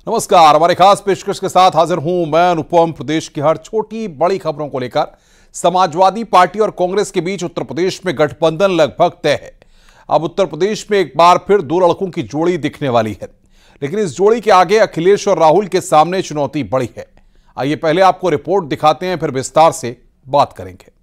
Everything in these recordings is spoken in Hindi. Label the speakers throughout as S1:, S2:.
S1: नमस्कार। हमारे खास पेशकश के साथ हाजिर हूं मैं अनुपम। प्रदेश की हर छोटी बड़ी खबरों को लेकर समाजवादी पार्टी और कांग्रेस के बीच उत्तर प्रदेश में गठबंधन लगभग तय है। अब उत्तर प्रदेश में एक बार फिर दो लड़कों की जोड़ी दिखने वाली है, लेकिन इस जोड़ी के आगे अखिलेश और राहुल के सामने चुनौती बड़ी है। आइए पहले आपको रिपोर्ट दिखाते हैं, फिर विस्तार से बात करेंगे।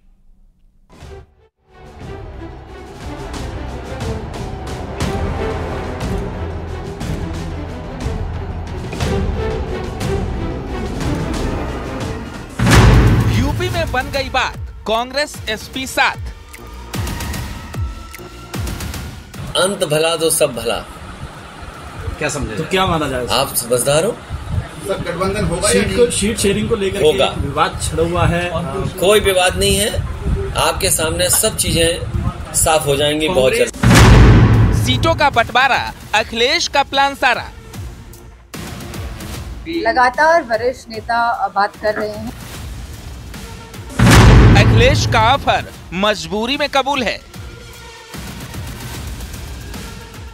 S2: यूपी में बन गई बात, कांग्रेस एसपी साथ।
S3: अंत भला तो सब भला।
S4: क्या समझे?
S5: तो क्या माना जाए?
S3: आप समझदार हो?
S4: सब गठबंधन होगा
S5: शीट शेयरिंग को लेकर
S3: होगा।
S5: विवाद छिड़ा हुआ है।
S3: कोई विवाद नहीं है, आपके सामने सब चीजें साफ हो जाएंगी बहुत जल्द।
S2: सीटों का बंटवारा, अखिलेश का प्लान सारा।
S6: लगातार वरिष्ठ नेता बात कर रहे हैं।
S2: अखिलेश का ऑफर मजबूरी में कबूल है।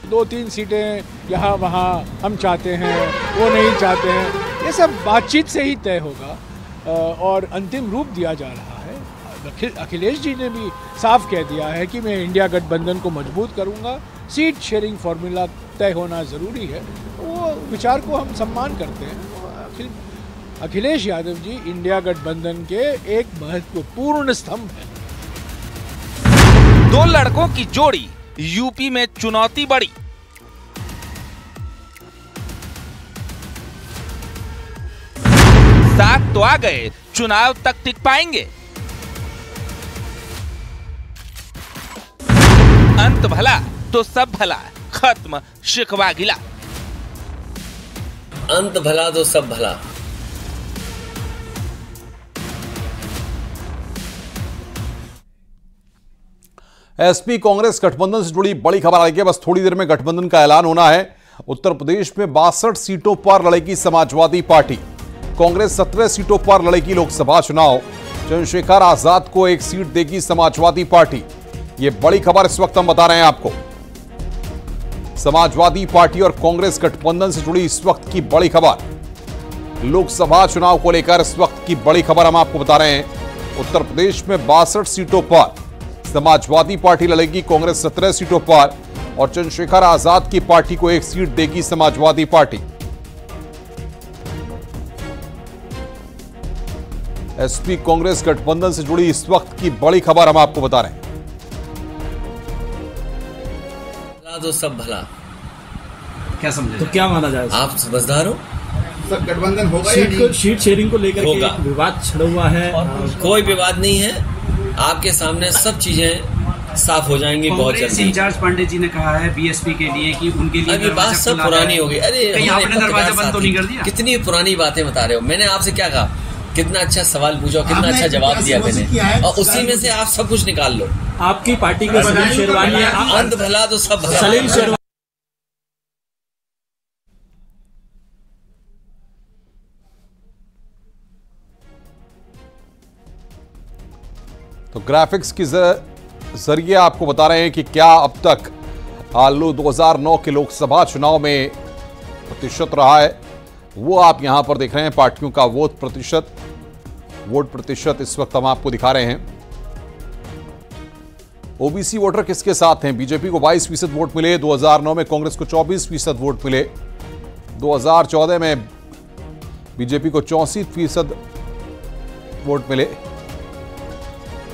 S7: 2-3 सीटें यहाँ वहाँ हम चाहते हैं, वो नहीं चाहते हैं, ये सब बातचीत से ही तय होगा और अंतिम रूप दिया जा रहा है। अखिलेश जी ने भी साफ कह दिया है कि मैं इंडिया गठबंधन को मजबूत करूंगा, सीट शेयरिंग फॉर्मूला तय होना ज़रूरी है। वो विचार को हम सम्मान करते हैं। अखिलेश यादव जी इंडिया गठबंधन के एक महत्वपूर्ण स्तंभ हैं।
S2: दो लड़कों की जोड़ी, यूपी में चुनौती बड़ी। साथ तो आ गए, चुनाव तक टिक पाएंगे? अंत भला तो सब भला, खत्म शिकवा गिला।
S3: अंत भला तो सब भला।
S1: एसपी कांग्रेस गठबंधन से जुड़ी बड़ी खबर आई है। बस थोड़ी देर में गठबंधन का ऐलान होना है। उत्तर प्रदेश में 62 सीटों पर लड़ेगी समाजवादी पार्टी। कांग्रेस 17 सीटों पर लड़ेगी लोकसभा चुनाव। चंद्रशेखर आजाद को एक सीट देगी समाजवादी पार्टी। यह बड़ी खबर इस वक्त हम बता रहे हैं आपको। समाजवादी पार्टी और कांग्रेस गठबंधन से जुड़ी इस वक्त की बड़ी खबर। लोकसभा चुनाव को लेकर इस वक्त की बड़ी खबर हम आपको बता रहे हैं। उत्तर प्रदेश में 62 सीटों पर समाजवादी पार्टी लड़ेगी, कांग्रेस 17 सीटों पर और चंद्रशेखर आजाद की पार्टी को एक सीट देगी समाजवादी पार्टी। एसपी कांग्रेस गठबंधन से जुड़ी इस वक्त की बड़ी खबर हम आपको बता रहे हैं।
S3: भला तो सब भला।
S4: क्या समझे?
S5: तो क्या माना जाए?
S3: आप समझदार हो?
S4: सब गठबंधन होगा
S5: शीट शेयरिंग को लेकर
S3: होगा।
S5: विवाद छिड़ा हुआ है।
S3: कोई विवाद नहीं है, आपके सामने सब चीजें साफ हो जाएंगी बहुत जल्दी।
S4: इंचार्ज पांडे जी ने कहा है बीएसपी के लिए कि उनके लिए
S3: अभी बात सब पुरानी हो गई। अरे
S4: कहीं आपने दरवाजा बंद तो नहीं कर दिया?
S3: कितनी पुरानी बातें बता रहे हो। मैंने आपसे क्या कहा? कितना अच्छा सवाल पूछा, कितना अच्छा जवाब दिया मैंने, और उसी में से आप सब कुछ निकाल लो।
S5: आपकी पार्टी के सलीम शेरवानी है।
S3: अंत भला तो सब भला।
S5: सलीम शेरवानी
S1: तो ग्राफिक्स के जरिए आपको बता रहे हैं कि क्या अब तक 2009 के लोकसभा चुनाव में प्रतिशत रहा है, वो आप यहां पर देख रहे हैं। पार्टियों का वोट प्रतिशत इस वक्त हम आपको दिखा रहे हैं। ओबीसी वोटर किसके साथ हैं? बीजेपी को 22% वोट मिले। 2009 में कांग्रेस को 24% वोट मिले। 2014 में बीजेपी को 64% वोट मिले।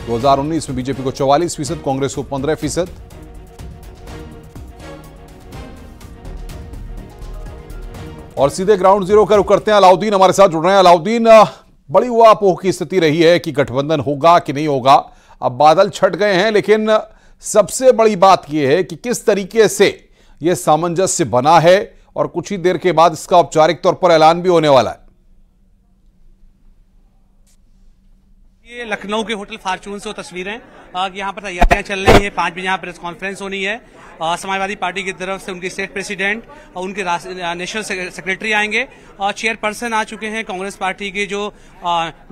S1: 2019 में बीजेपी को 44%, कांग्रेस को 15%। और सीधे ग्राउंड जीरो का रुख करते हैं। अलाउद्दीन हमारे साथ जुड़ रहे हैं। अलाउद्दीन, बड़ी ऊहापोह की स्थिति रही है कि गठबंधन होगा कि नहीं होगा। अब बादल छट गए हैं, लेकिन सबसे बड़ी बात यह है कि किस तरीके से यह सामंजस्य बना है और कुछ ही देर के बाद इसका औपचारिक तौर पर ऐलान भी होने वाला है।
S8: ये लखनऊ के होटल फॉर्चून से वो तस्वीरें यहाँ पर तैयारियां चल रही है। 5 बजे यहाँ प्रेस कॉन्फ्रेंस होनी है। समाजवादी पार्टी की तरफ से उनके स्टेट प्रेसिडेंट और उनके नेशनल सेक्रेटरी आएंगे और चेयरपर्सन आ चुके हैं कांग्रेस पार्टी के जो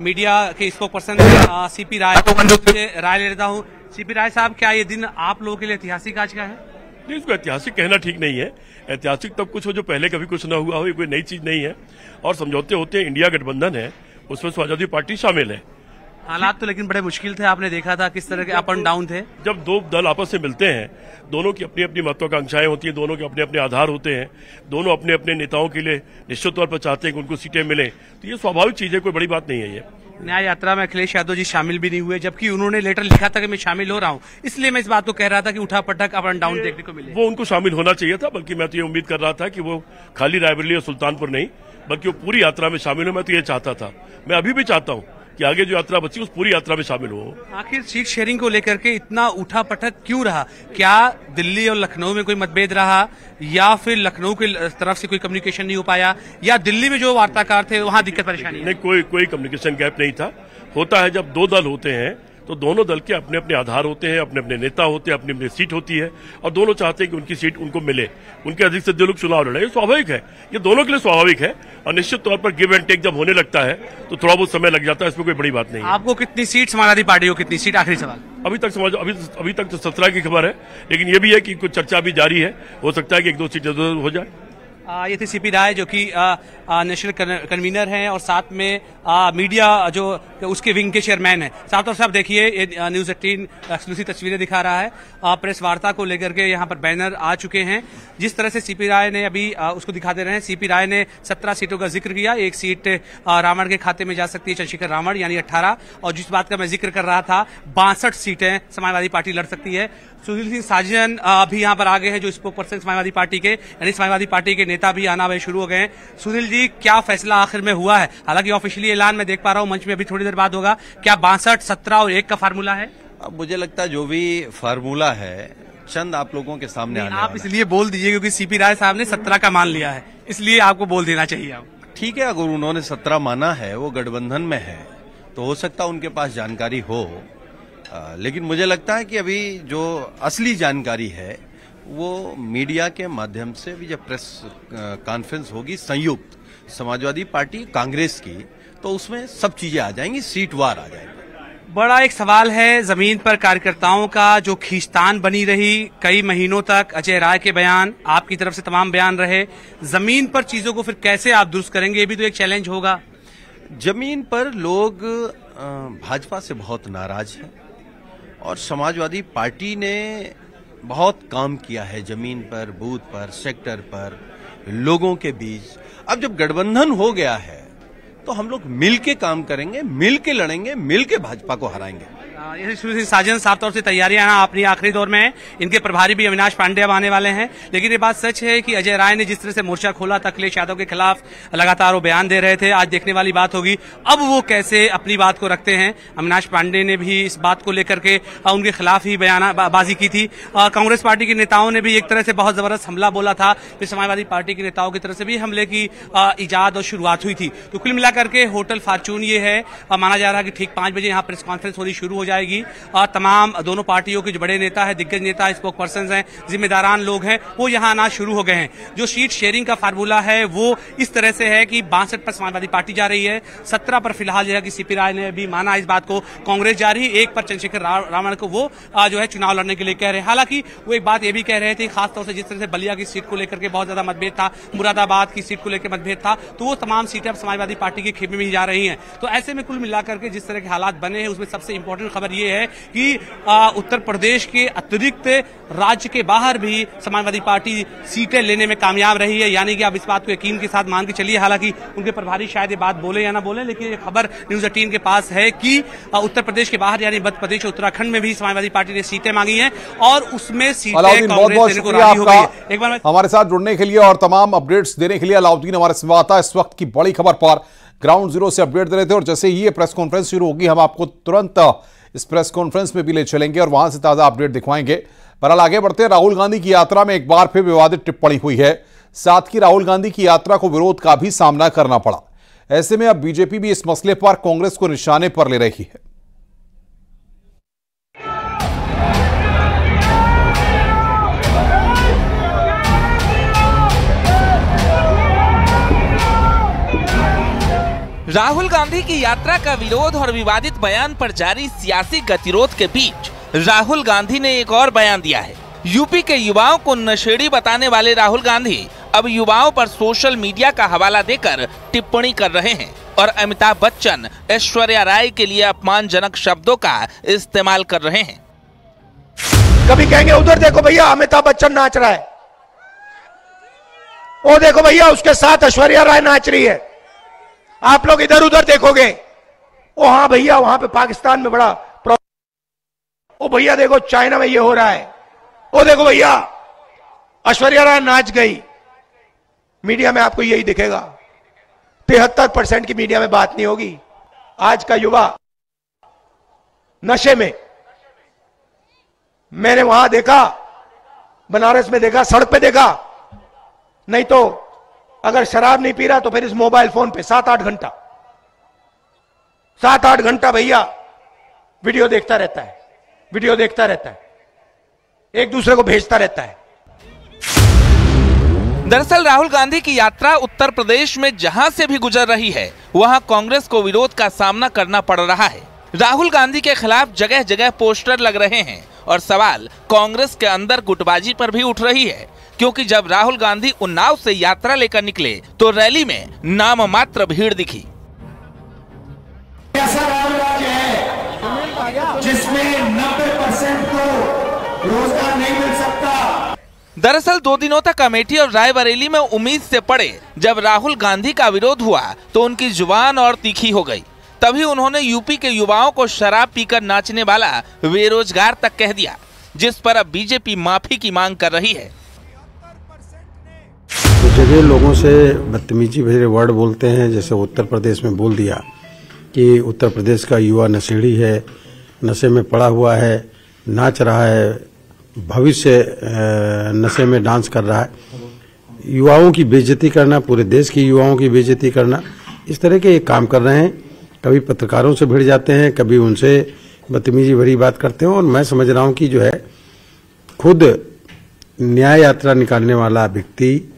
S8: मीडिया के स्पोक पर्सन सीपी राय, राय ले लेता हूँ। सीपी राय साहब, क्या ये दिन आप लोगों के लिए ऐतिहासिक आज का है?
S9: नहीं, इसको ऐतिहासिक कहना ठीक नहीं है। ऐतिहासिक तब कुछ हो जो पहले कभी कुछ ना हुआ हो, ये कोई नई चीज नहीं है। और समझौते होते हैं, इंडिया गठबंधन है, उसमें समाजवादी पार्टी शामिल है।
S8: हालात तो लेकिन बड़े मुश्किल थे, आपने देखा था किस तरह के अप एंड डाउन थे।
S9: जब दो दल आपस में मिलते हैं, दोनों की अपनी अपनी महत्वाकांक्षाएं होती हैं, दोनों के अपने अपने आधार होते हैं, दोनों अपने अपने नेताओं के लिए निश्चित तौर पर चाहते हैं कि उनको सीटें मिलें, तो ये स्वाभाविक चीज है, कोई बड़ी बात नहीं है। ये
S8: न्याय यात्रा में अखिलेश यादव जी शामिल भी नहीं हुए, जबकि उन्होंने लेटर लिखा था कि मैं शामिल हो रहा हूं, इसलिए मैं इस बात को कह रहा था कि उठा पटक अप एंड डाउन देखने को मिले।
S9: वो उनको शामिल होना चाहिए था, बल्कि मैं तो ये उम्मीद कर रहा था कि वो खाली रायबरेली और सुल्तानपुर नहीं, बल्कि वो पूरी यात्रा में शामिल हो। मैं तो ये चाहता था, मैं अभी भी चाहता हूँ कि आगे जो यात्रा बची उस पूरी यात्रा में शामिल हो।
S8: आखिर सीट शेयरिंग को लेकर के इतना उठा पटक क्यों रहा? क्या दिल्ली और लखनऊ में कोई मतभेद रहा, या फिर लखनऊ की तरफ से कोई कम्युनिकेशन नहीं हो पाया, या दिल्ली में जो वार्ताकार थे वहां दिक्कत परेशानी?
S9: नहीं, कोई कम्युनिकेशन गैप नहीं था। होता है जब दो दल होते हैं तो दोनों दल के अपने अपने आधार होते हैं, अपने अपने नेता होते हैं, अपनी अपनी सीट होती है, और दोनों चाहते हैं कि उनकी सीट उनको मिले, उनके अधिक से अधिक लोग चुनाव लड़े। ये स्वाभाविक है, ये दोनों के लिए स्वाभाविक है। और निश्चित तौर पर गिव एंड टेक जब होने लगता है तो थोड़ा बहुत समय लग जाता है, इसमें कोई बड़ी बात नहीं है।
S8: आपको कितनी सीट, समाजवादी पार्टी को कितनी सीट? आखिरी सवाल।
S9: अभी तक तो 17 की खबर है, लेकिन ये भी है कि कुछ चर्चा भी जारी है, हो सकता है कि 1-2 सीटें हो जाए।
S8: ये थे सीपी राय, जो कि नेशनल कन्वीनर हैं और साथ में मीडिया जो उसके विंग के चेयरमैन हैं। साथ और साथ देखिए, ये न्यूज़ 18 एक्सक्लूसिव तस्वीरें दिखा रहा है। प्रेस वार्ता को लेकर के यहाँ पर बैनर आ चुके हैं। जिस तरह से सीपी राय ने अभी उसको दिखा दे रहे हैं, सीपी राय ने 17 सीटों का जिक्र किया। एक सीट रावण के खाते में जा सकती है, चंद्रशेखर रावण, यानी 18। और जिस बात का मैं जिक्र कर रहा था, 62 सीटें समाजवादी पार्टी लड़ सकती है। सुनील सिंह साजन भी यहाँ पर आ गए हैं, जो स्पोक पर्सन समाजवादी पार्टी के, यानी समाजवादी पार्टी के नेता भी आना हुए शुरू हो गए हैं। सुनील जी, क्या फैसला आखिर में हुआ है? हालांकि ऑफिशियली ऐलान मैं देख पा रहा हूँ मंच में अभी थोड़ी देर बाद होगा। क्या 62, 17 और 1 का फार्मूला है?
S10: अब मुझे लगता है जो भी फार्मूला है चंद आप लोगों के सामने आने
S8: आप इसलिए बोल दीजिए क्योंकि सीपी राय साहब ने 17 का मान लिया है, इसलिए आपको बोल देना चाहिए। आप
S10: ठीक है, अगर उन्होंने 17 माना है, वो गठबंधन में है, तो हो सकता है उनके पास जानकारी हो। लेकिन मुझे लगता है कि अभी जो असली जानकारी है वो मीडिया के माध्यम से भी, जब प्रेस कॉन्फ्रेंस होगी संयुक्त समाजवादी पार्टी कांग्रेस की, तो उसमें सब चीजें आ जाएंगी, सीटवार आ जाएंगी।
S8: बड़ा एक सवाल है जमीन पर कार्यकर्ताओं का, जो खींचतान बनी रही कई महीनों तक। अजय राय के बयान, आपकी तरफ से तमाम बयान रहे, जमीन पर चीजों को फिर कैसे आप दुरुस्त करेंगे? ये भी तो एक चैलेंज होगा।
S10: जमीन पर लोग भाजपा से बहुत नाराज हैं और समाजवादी पार्टी ने बहुत काम किया है जमीन पर, बूथ पर, सेक्टर पर, लोगों के बीच। अब जब गठबंधन हो गया है तो हम लोग मिल के काम करेंगे, मिल के लड़ेंगे, मिल के भाजपा को हराएंगे।
S8: साजन साफ तौर से तैयारियां अपनी आखिरी दौर में हैं। इनके प्रभारी भी अविनाश पांडे अब आने वाले हैं। लेकिन ये बात सच है कि अजय राय ने जिस तरह से मोर्चा खोला था, अखिलेश यादव के खिलाफ लगातार वो बयान दे रहे थे। आज देखने वाली बात होगी अब वो कैसे अपनी बात को रखते हैं। अविनाश पांडे ने भी इस बात को लेकर के उनके खिलाफ ही बयानबाजी की थी। कांग्रेस पार्टी के नेताओं ने भी एक तरह से बहुत जबरदस्त हमला बोला था। फिर समाजवादी पार्टी के नेताओं की तरफ से भी हमले की इजाद और शुरुआत हुई थी। तो कुल मिलाकर के होटल फॉर्चून ये है, माना जा रहा है कि ठीक 5 बजे यहाँ प्रेस कॉन्फ्रेंस होनी शुरू हो जाएगी। तमाम दोनों पार्टियों के जो बड़े नेता है, दिग्गज नेता, स्पोक पर्सन हैं, जिम्मेदारान लोग हैं, वो यहाँ आना शुरू हो गए हैं। जो सीट शेयरिंग का फार्मूला है वो इस तरह से है कि 62 पर समाजवादी पार्टी जा रही है, 17 पर फिलहाल जो है कि सीपी राय ने भी माना इस बात को, कांग्रेस जा रही है, 1 पर चंद्रशेखर रावण को वो जो है चुनाव लड़ने के लिए कह रहे हैं। हालांकि वो एक बात ये भी कह रहे थे, खासतौर से जिस तरह से बलिया की सीट को लेकर के बहुत ज्यादा मतभेद था, मुरादाबाद की सीट को लेकर मतभेद था, तो वो तमाम सीटें अब समाजवादी पार्टी के खेमे में ही जा रही हैं। तो ऐसे में कुल मिलाकर के जिस तरह के हालात बने हैं, उसमें सबसे इंपॉर्टेंट खबर ये है कि उत्तर प्रदेश के अतिरिक्त राज्य के बाहर भी समाजवादी पार्टी सीटें लेने में कामयाब रही है। यानी कि आप इस बात को यकीन के साथ मान के चलिए, हालांकि उनके प्रभारी शायद ये बात बोले या ना बोले, लेकिन ये खबर न्यूज़ 18 के पास है कि उत्तर प्रदेश के बाहर यानी मध्य प्रदेश और उत्तराखंड में भी समाजवादी पार्टी ने सीटें मांगी हैं और उसमें सीटें कांग्रेस देने को राजी हो गई है। एक बार
S1: हमारे साथ जुड़ने के लिए और तमाम अपडेट्स देने के लिए अलाउद्दीन हमारे संवाददाता इस वक्त की बड़ी खबर पर ग्राउंड जीरो से अपडेट दे रहे थे। और जैसे ही ये प्रेस कॉन्फ्रेंस शुरू होगी, हम आपको तुरंत इस प्रेस कॉन्फ्रेंस में भी ले चलेंगे और वहां से ताजा अपडेट दिखवाएंगे। बहरहाल आगे बढ़ते हैं। राहुल गांधी की यात्रा में एक बार फिर विवादित टिप्पणी हुई है, साथ ही राहुल गांधी की यात्रा को विरोध का भी सामना करना पड़ा। ऐसे में अब बीजेपी भी इस मसले पर कांग्रेस को निशाने पर ले रही है।
S2: राहुल गांधी की यात्रा का विरोध और विवादित बयान पर जारी सियासी गतिरोध के बीच राहुल गांधी ने एक और बयान दिया है। यूपी के युवाओं को नशेड़ी बताने वाले राहुल गांधी अब युवाओं पर सोशल मीडिया का हवाला देकर टिप्पणी कर रहे हैं और अमिताभ बच्चन, ऐश्वर्या राय के लिए अपमानजनक शब्दों का इस्तेमाल कर रहे हैं।
S11: कभी कहेंगे उधर देखो भैया अमिताभ बच्चन नाच रहा है, वो देखो भैया उसके साथ ऐश्वर्या राय नाच रही है। आप लोग इधर उधर देखोगे, ओ हाँ भैया वहां पे पाकिस्तान में बड़ा प्रॉब्लम, ओ भैया देखो चाइना में ये हो रहा है, ओ देखो भैया ऐश्वर्या राय नाच गई। मीडिया में आपको यही दिखेगा। 73% की मीडिया में बात नहीं होगी। आज का युवा नशे में, मैंने वहां देखा, बनारस में देखा, सड़क पे देखा, नहीं तो अगर शराब नहीं पी रहा तो फिर इस मोबाइल फोन पे 7-8 घंटा भैया वीडियो देखता रहता है, एक दूसरे को भेजता रहता है।
S2: दरअसल राहुल गांधी की यात्रा उत्तर प्रदेश में जहां से भी गुजर रही है, वहां कांग्रेस को विरोध का सामना करना पड़ रहा है। राहुल गांधी के खिलाफ जगह जगह पोस्टर लग रहे हैं और सवाल कांग्रेस के अंदर गुटबाजी पर भी उठ रही है, क्योंकि जब राहुल गांधी उन्नाव से यात्रा लेकर निकले तो रैली में नाम मात्र भीड़ दिखी।
S11: ऐसा राज्य है जिसमें 90% को रोजगार नहीं मिल सकता।
S2: दरअसल 2 दिनों तक अमेठी और रायबरेली में उम्मीद से पड़े। जब राहुल गांधी का विरोध हुआ तो उनकी जुबान और तीखी हो गई। तभी उन्होंने यूपी के युवाओं को शराब पीकर नाचने वाला बेरोजगार तक कह दिया, जिस पर अब बीजेपी माफी की मांग कर रही है।
S12: तो जगह लोगों से बदतमीजी भरे वर्ड बोलते हैं, जैसे उत्तर प्रदेश में बोल दिया कि उत्तर प्रदेश का युवा नशेड़ी है, नशे में पड़ा हुआ है, नाच रहा है, भविष्य नशे में डांस कर रहा है। युवाओं की बेइज्जती करना, पूरे देश की युवाओं की बेइज्जती करना, इस तरह के काम कर रहे हैं। कभी पत्रकारों से भिड़ जाते हैं, कभी उनसे बदतमीजी भरी बात करते हैं। और मैं समझ रहा हूं कि जो है खुद न्याय यात्रा निकालने वाला व्यक्ति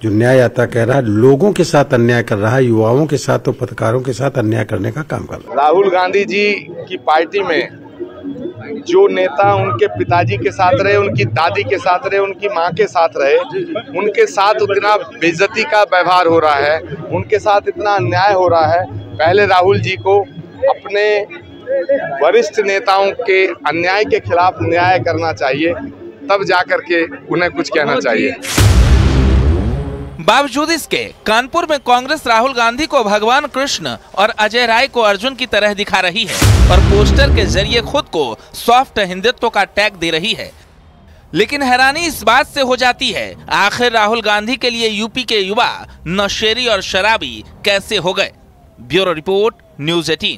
S12: जो न्याय यात्रा कह रहा है, लोगों के साथ अन्याय कर रहा है, युवाओं के साथ और पत्रकारों के साथ अन्याय करने का काम कर रहा है।
S13: राहुल गांधी जी की पार्टी में जो नेता उनके पिताजी के साथ रहे, उनकी दादी के साथ रहे, उनकी माँ के साथ रहे, उनके साथ इतना बेइज्जती का व्यवहार हो रहा है, उनके साथ इतना अन्याय हो रहा है। पहले राहुल जी को अपने वरिष्ठ नेताओं के अन्याय के खिलाफ न्याय करना चाहिए, तब जाकर के उन्हें कुछ कहना चाहिए।
S2: बावजूद इसके कानपुर में कांग्रेस राहुल गांधी को भगवान कृष्ण और अजय राय को अर्जुन की तरह दिखा रही है और पोस्टर के जरिए खुद को सॉफ्ट हिंदुत्व का टैग दे रही है। लेकिन हैरानी इस बात से हो जाती है, आखिर राहुल गांधी के लिए यूपी के युवा नशेड़ी और शराबी कैसे हो गए। Bureau report, news 18।